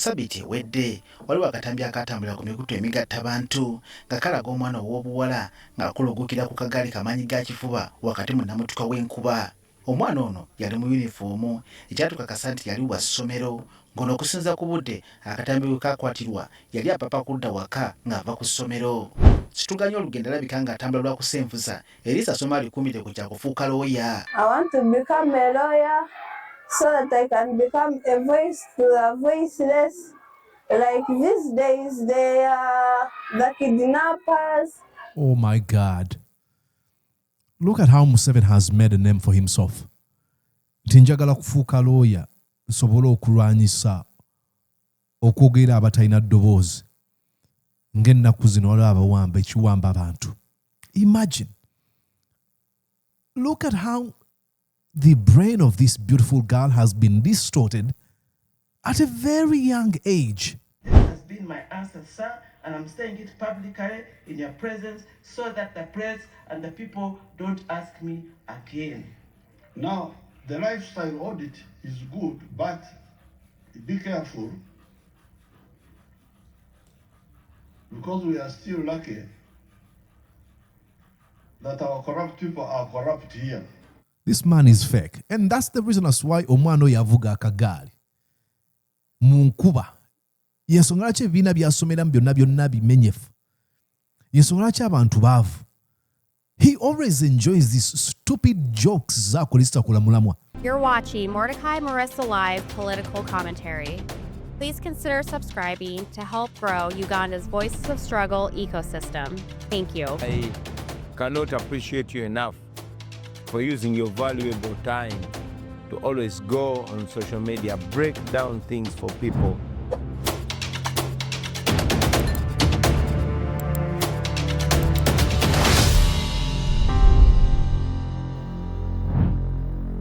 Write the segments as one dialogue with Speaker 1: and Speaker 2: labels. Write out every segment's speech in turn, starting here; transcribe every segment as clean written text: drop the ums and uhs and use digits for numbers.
Speaker 1: Sabiti wedde waliwo akatambi akatambulira ku mikutu emigattabantu nga kalaga omwana ow'obuwala ng'akulugukira ku kagaali kamanyi ga kifuba wakati mu namutuka w'enkuba. Omwana ono yali mu yunifoomu ekyatukakasa nti yali wa ssomero ng'ono okusinza ku budde akatambi we kakwatirwa yali apapa kudda waka ng'ava ku ssomero. Situganya olugendo alabika ng'atambula lwa kusenvuza Erisa Somali kumire ku kyakufuuka looya.
Speaker 2: I want to become a lawyer so that I can become a voice to the voiceless. Like these days, they are the kidnappers.
Speaker 3: Oh my God. Look at how Museveni has made a name for himself. Tinjagala kufuuka lawyer nsobole okulwanyisa okwogera abatalina ddoboozi ng'ennaku zino waliwo abawamba ekiwamba abantu. Imagine. Look at how the brain of this beautiful girl has been distorted at a very young age.
Speaker 4: This has been my answer, sir, and I'm saying it publicly in your presence so that the press and the people don't ask me again.
Speaker 5: Now, the lifestyle audit is good, but be careful because we are still lucky that our corrupt people are corrupt here.
Speaker 3: This man is fake, and that's the reason as why omwana oyo avuga akagaali mu nkuba. Yensonga lwaki ebibiina by'asomeramu byonna bimenyefu. Yensonga lwaki abantu baavu. He always enjoys these stupid jokes z'akolesa kulamulamwa.
Speaker 6: You're watching Mordecai Marissa Live Political Commentary. Please consider subscribing to help grow Uganda's Voices of Struggle ecosystem. Thank you.
Speaker 7: I cannot appreciate you enough for using your valuable time to always go on social media, break down things for people.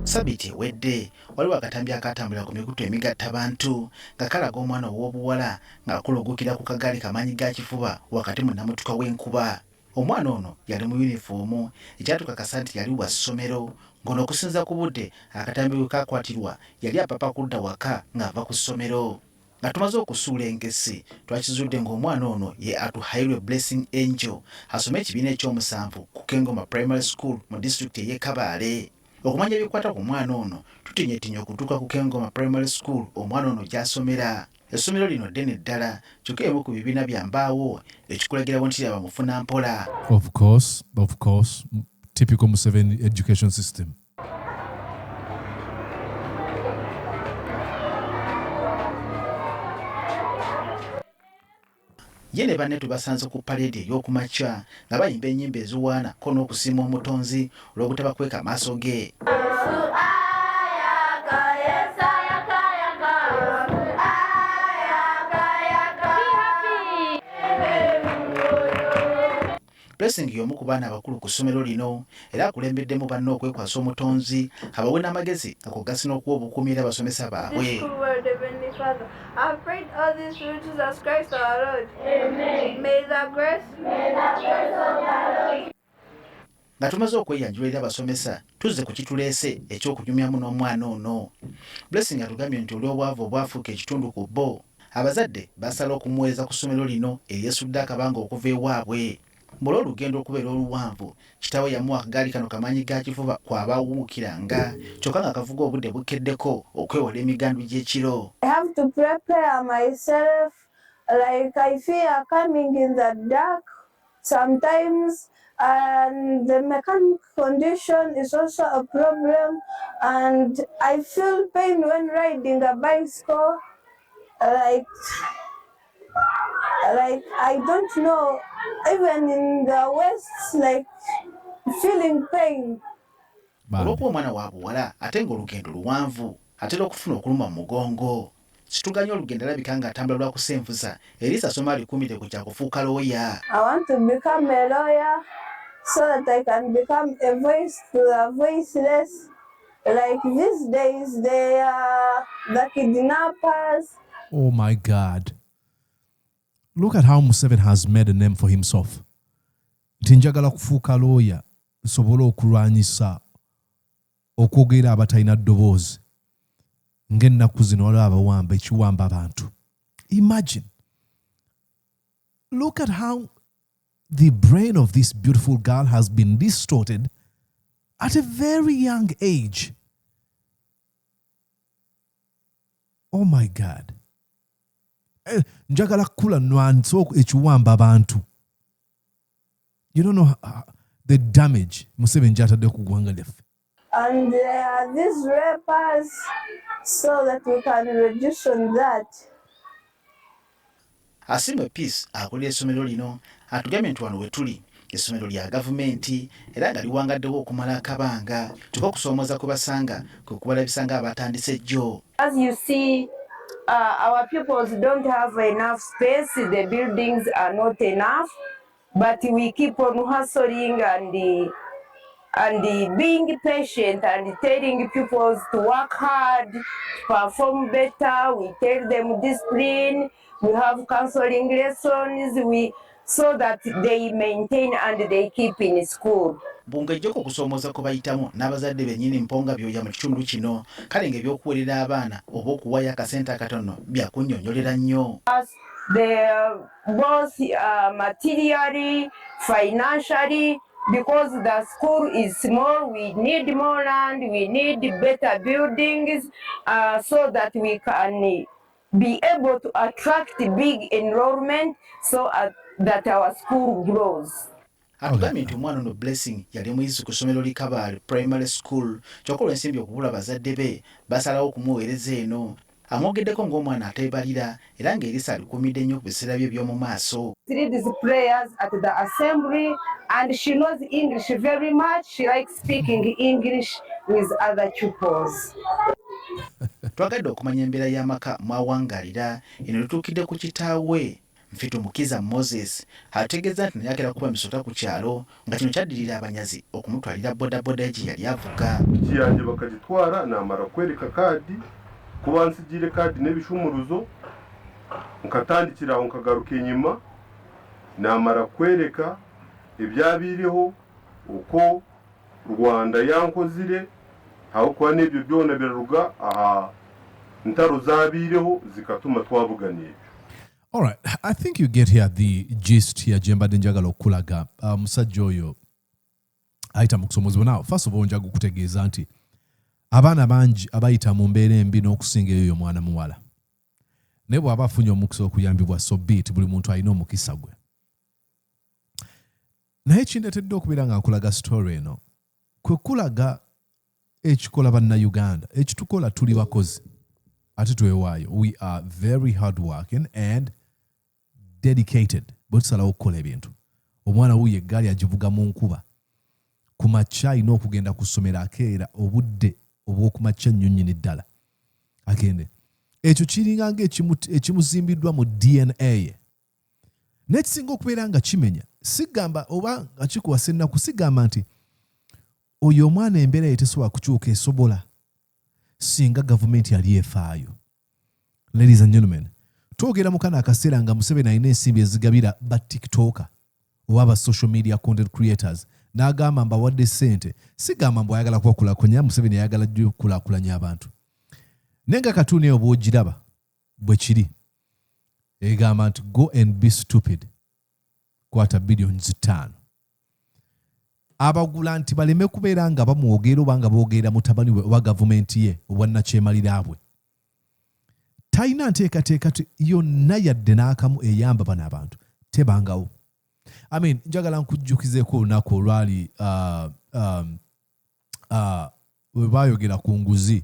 Speaker 1: Sabiti wedde waliwo akatambi akatambulira ku mikutu emigattabantu nga kalaga omwana ow'obuwala ng'akulugukira ku kagaali kamanyi ga kifuba wakati mu namutuka w'enkuba. Omwana ono yali mu yunifoomu ekyatukakasa nti yali wa ssomero ng'ono okusinza ku budde akatambi we kakwatirwa yali apapa kudda waka ng'ava ku ssomero. Nga tumaze okusuula enkesi twakizudde ng'omwana ono ye Atuheire Blessing Angel asoma ekibiina ekyomusanvu ku Kengoma Primary School mu disitulikiti ey'e Kabale. Okumanya ebikwata ku mwana ono tutinyetinye okutuuka ku Kengoma Primary School omwana ono gy'asomera. Essomero lino ddene ddala kyokka emu ku bibiina bya mbaawo ekikulagirawo nti abamufuna mpola.
Speaker 3: Of course. Typical Museveni education system.
Speaker 1: Ye ne banne tubasanze ku paleedi ey'okumakya nga bayimba ennyimba eziwaana ko n'okusiima omutonzi olw'obutabakweka maaso ge. Blessing y'omu ku baana abakulu ku ssomero lino era akulembeddemu banne okwekwasa omutonzi abawe n'amagezi agogasi n'okuwa obukuumi eri abasomesa baabwe.
Speaker 2: I've prayed all these through Jesus Christ our Lord. Amen. May the grace of our Lord.
Speaker 1: Nga tumaze okweyanjula eri abasomesa tuzze ku kituleese eky'okunyumyamu n'omwana ono. Blessing atugambye nti olw'obwavu obwafuuka ekitundu ku bo abazadde basala okumuweereza ku ssomero lino eryesudde akabanga okuva ewaabwe. Mbula olugendo okubeera oluwanvu kitaawe yamuwa akagaali kano kamanyi ga kifuba kw'abaawuukiranga kyokka nga kavuga obudde bukeddeko okwewala emigandu gy'ekiro.
Speaker 2: I have to prepare myself, like I fear coming in the dark sometimes, and the mechanic condition is also a problem, and I feel pain when riding a bicycle, like I don't know, even in the west, like feeling pain.
Speaker 1: Olw'okuba omwana wa buwala ate ng'olugendo luwanvu atera okufuna okuluma mu mugongo. Situganya olugendo alabika ng'atambula lwa kusenvuza Erisa Somali kumire ku kyakufuuka looya.
Speaker 2: I want to become a lawyer so that I can become a voice to the voiceless. Like these days, they are the kidnappers.
Speaker 3: Oh my God. Look at how Museveni has made a name for himself. Tinjagala kufuuka lawyer nsobole okulwanyisa okwogera abatalina ddoboozi ng'ennaku zino waliwo abawamba ekiwamba abantu. Imagine. Look at how the brain of this beautiful girl has been distorted at a very young age. Oh my God. Njagala kula nwanso ekiwamba abantu. You don't know the damage Museveni atadde ku ggwanga lyaffe.
Speaker 2: And there are these rappers so that we can reduce on that.
Speaker 1: Asimwe Peace akulira essomero lino atugambye nti wano we tuli essomero lya gavumenti era nga liwangaddewo okumala akabanga tuka okusoomooza ku basanga kwe kubalabisa ng'abatandise jjo.
Speaker 8: As you see, our pupils don't have enough space, the buildings are not enough, but we keep on hustling and being patient and telling pupils to work hard, to perform better. We tell them discipline, we have counseling lessons, so that they maintain and they keep in school.
Speaker 1: Bungejjeko okusoomooza ku bayitamu n'abazadde bennyini mponga byoya mu kitundu kino kale ng'ebyokuwerera abaana oba okuwayo akasente akatono byakunnyonnyolera nnyo.
Speaker 8: Both materially, financially, because the school is small, we need more land, we need better buildings, so that we can be able to attract big enrollment so that our school grows.
Speaker 1: Atugambye nti omwana ono Blessing yali muyizi ku ssomero li Kabale Primary School kyokka olw'ensimbi okubula bazadde be basalawo okumuweereza eno. Amwogeddeko ng'omwana ateebalira era ng'erisa alikuumidde nnyo ku biseera bye by'omu maaso.
Speaker 8: She leads prayers at the assembly and she knows English very much. She likes speaking English with other pupils.
Speaker 1: Twagadde okumanya embeera y'amaka mw'awangaalira eno lutuukidde ku kitaawe Mfitu Mukiza Moses ategeeza nti naye akera kuba emisota ku kyalo nga kino kyaddirira abanyazi okumutwalira bodaboda gye yali avuga.
Speaker 9: Kiyanje bakagitwara namara kwereka kaadi kuba nsigiire kaadi n'ebishumuruzo nkatandikira aho nkagaruka enyuma namara kwereka ebyabiireho uko Rwanda yankozire aho kuba n'ebyo byona biraruga aha ntaro zabiireho zikatuma twavugana ebyo.
Speaker 3: All right, I think you get here the gist here, Jembadde njagala okulaga. Musajja oyo ayita mu kusomozebwa. Now, first of all, njaga okutegeeza nti abaana bangi abayita mu mbeera embi n'okusinga eyo omwana muwala. Naye bw'aba afunye omukisa okuyambibwa so be it buli muntu alina omukisa gwe. Naye kindeetedde okubeera nga nkulaga story eno kwe kulaga ekikola bannayuganda ekitukola tuli bakozi ate twewaayo. We are very hardworking and dedicated. Bwe tusalawo okukola ebintu. Omwana wuyo eggaali agivuga mu nkuba. Ku makya alina okugenda ku ssomero akeera obudde obw'okumakya nnyonnyini ddala. Agende. Ekyo kiringa ng'ekimuzimbiddwa mu DNA ye. N'ekisinga okubeera nga kimenya. Sigamba oba nga kikuwasa ennaku sigamba nti oyo omwana embeera ye tesobola kukyuka esobola singa gavumenti yali efaayo. Ladies and gentlemen, twogera mu kano akaseera nga Museveni alina ensimbi ezigabira ba TikToker oba ba social media content creators n'agamba mbawadde ssente. Sigamba mbu ayagala kubakulaakulanya, Museveni ayagala ddyo okukulaakulanya abantu. Naye nga katuuni eyo bw'ogiraba bwe kiri egamba nti go and be stupid kwata billions 5. Abagula nti baleme kubeera nga bamwogera oba nga boogera mutabani we oba gavumenti ye obwannakyemalira bwe. Talina nteekateeka yonna yadde n'akamu eyamba bano abantu tebangawo. I mean, njagala nkujjukizeeko olunaku olwali we baayogera ku nguzi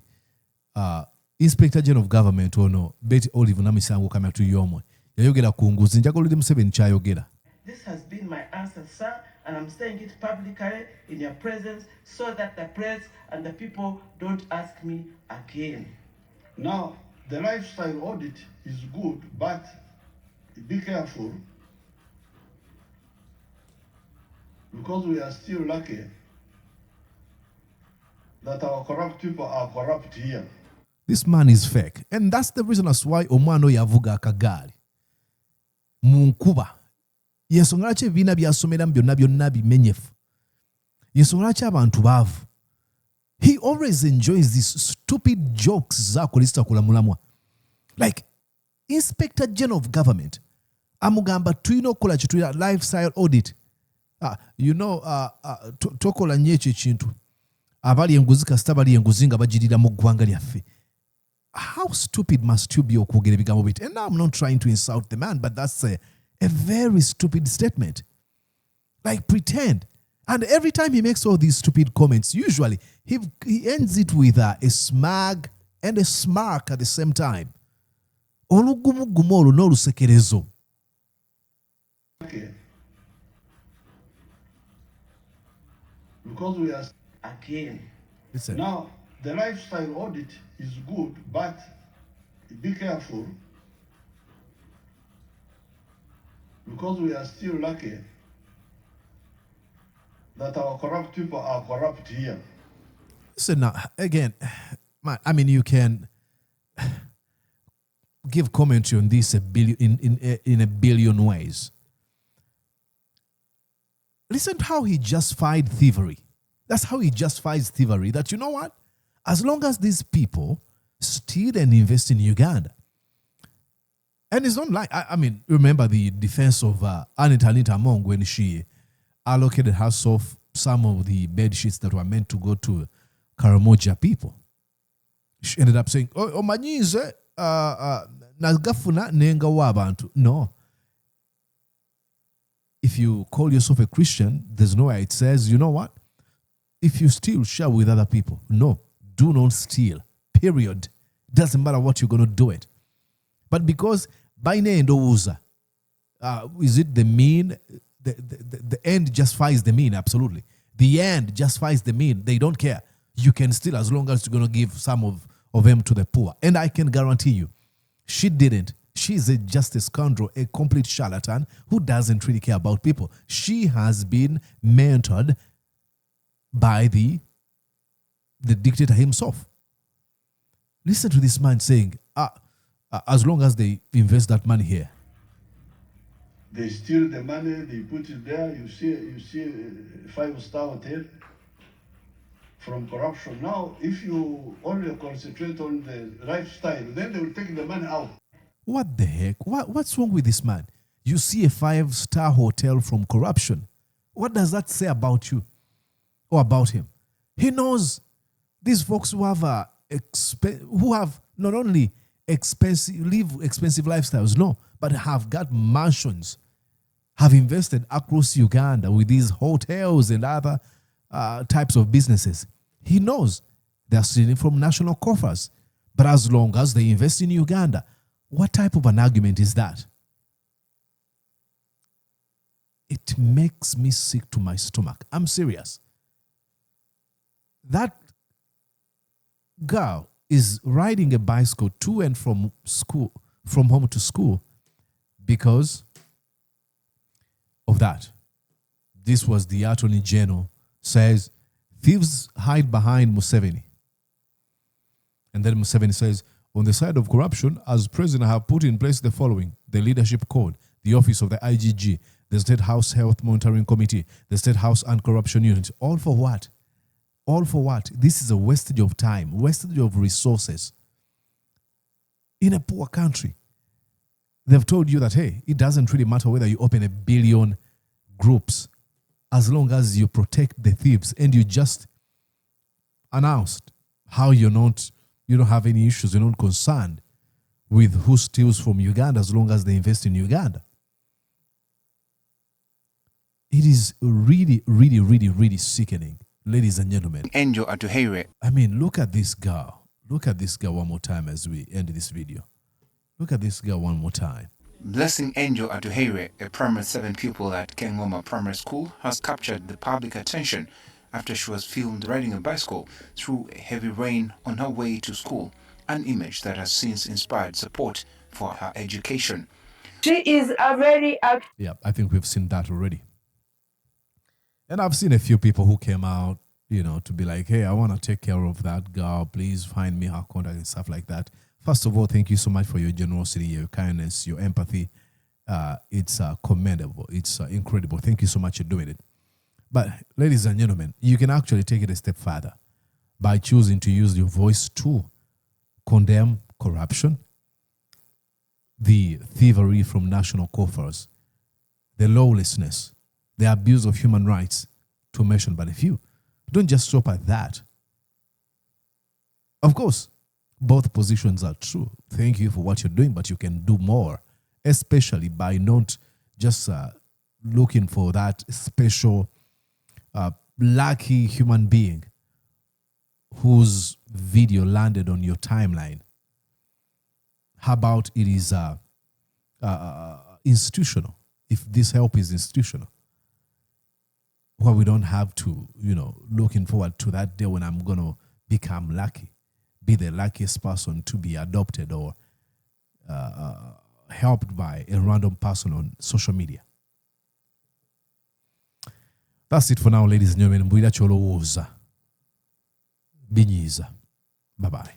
Speaker 3: Inspector General of Government ono Betty Olive Namisango Kamatu Yomwe yayogera ku nguzi. Njagala olide Museveni kyayogera.
Speaker 4: This has been my answer, sir, and I'm saying it publicly in your presence so that the press and the people don't ask me again.
Speaker 5: Now, the lifestyle audit is good, but be careful because we are still lucky that our corrupt people are corrupt here.
Speaker 3: This man is fake. And that's the reason as why omwana oyo avuga akagaali mu nkuba. Yensonga lwaki ebibiina by'asomeramu byonna bimenyefu. Yensonga lwaki abantu baavu. He always enjoys these stupid jokes z'akolisita kulamulamwa. Like, Inspector General of Government amugamba tulina okukola kye tuyita lifestyle audit. Tokola nnyo ekyo ekintu. Abali enguzi kasita bali enguzi nga bagirira mu ggwanga lyaffe. How stupid must you be okwogera ebigambo bit? And now I'm not trying to insult the man, but that's a very stupid statement. Like pretend. And every time he makes all these stupid comments, usually he ends it with a smug and a smirk at the same time. Olugumugumu olwo n'olusekerezo.
Speaker 5: Okay. Because we are
Speaker 4: Again,
Speaker 3: Listen.
Speaker 5: now the lifestyle audit is good, but be careful because we are still lucky that our corrupt people are corrupt here.
Speaker 3: Listen now, again, man, I mean, you can give commentary on this in a billion ways. Listen to how he justified thievery. That's how he justifies thievery. That, you know what? As long as these people steal and invest in Uganda, and it's not like, I mean, remember the defense of Anita Among when she allocated herself some of the bed sheets that were meant to go to Karamoja people. She ended up saying, oh, manyize, nagafuna nenga wabantu. No. If you call yourself a Christian, there's nowhere it says, you know what? If you steal, share with other people. No, do not steal. Period. Doesn't matter what you're going to do it. But because by Ndouza, is it the mean? The end justifies the mean, absolutely. The end justifies the mean. They don't care. You can steal as long as you're going to give some of them to the poor. And I can guarantee you, she didn't. She's just a scoundrel, a complete charlatan who doesn't really care about people. She has been mentored by the dictator himself. Listen to this man saying, as long as they invest that money here.
Speaker 5: They steal the money, they put it there. You see a 5-star hotel from corruption. Now, if you only concentrate on the lifestyle, then they will take the money out.
Speaker 3: What the heck? What's wrong with this man? You see a 5-star hotel from corruption. What does that say about you or about him? He knows these folks who have not only expensive lifestyles, no, but have got mansions, have invested across Uganda with these hotels and other types of businesses. He knows they're stealing from national coffers. But as long as they invest in Uganda, what type of an argument is that? It makes me sick to my stomach. I'm serious. That girl is riding a bicycle to and from school, from home to school, because of that. This was the Attorney General says, thieves hide behind Museveni. And then Museveni says, on the side of corruption, as president, I have put in place the following: the leadership code, the office of the IGG, the State House Health Monitoring Committee, the State House Anti-Corruption Unit. All for what? All for what? This is a wastage of time, wastage of resources. In a poor country, they've told you that, hey, it doesn't really matter whether you open 1 billion groups as long as you protect the thieves. And you just announced how you don't have any issues, you're not concerned with who steals from Uganda as long as they invest in Uganda. It is really, really, really, really sickening, ladies and gentlemen.
Speaker 10: Angel Atuheire.
Speaker 3: I mean, look at this girl. Look at this girl one more time as we end this video. Look at this girl one more time.
Speaker 10: Blessing Angel Atuheire, a primary 7 pupil at Kengoma Primary School, has captured the public attention after she was filmed riding a bicycle through a heavy rain on her way to school, an image that has since inspired support for her education.
Speaker 8: She is a very active.
Speaker 3: Yeah, I think we've seen that already. And I've seen a few people who came out, to be like, hey, I want to take care of that girl. Please find me her contact and stuff like that. First of all, thank you so much for your generosity, your kindness, your empathy. It's commendable. It's incredible. Thank you so much for doing it. But ladies and gentlemen, you can actually take it a step further by choosing to use your voice to condemn corruption, the thievery from national coffers, the lawlessness, the abuse of human rights, to mention but a few. Don't just stop at that. Of course, both positions are true. Thank you for what you're doing, but you can do more, especially by not just looking for that special, lucky human being whose video landed on your timeline. How about it is institutional? If this help is institutional, where we don't have to, looking forward to that day when I'm going to become lucky, be the luckiest person to be adopted or helped by a random person on social media. That's it for now, ladies and gentlemen. Mbwira cholowooza. Binyiza. Bye-bye.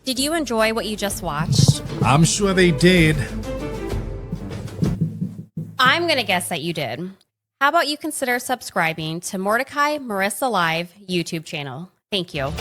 Speaker 6: Did you enjoy what you just watched?
Speaker 3: I'm sure they did.
Speaker 6: I'm going to guess that you did. How about you consider subscribing to Mordecai Marissa Live YouTube channel? Thank you.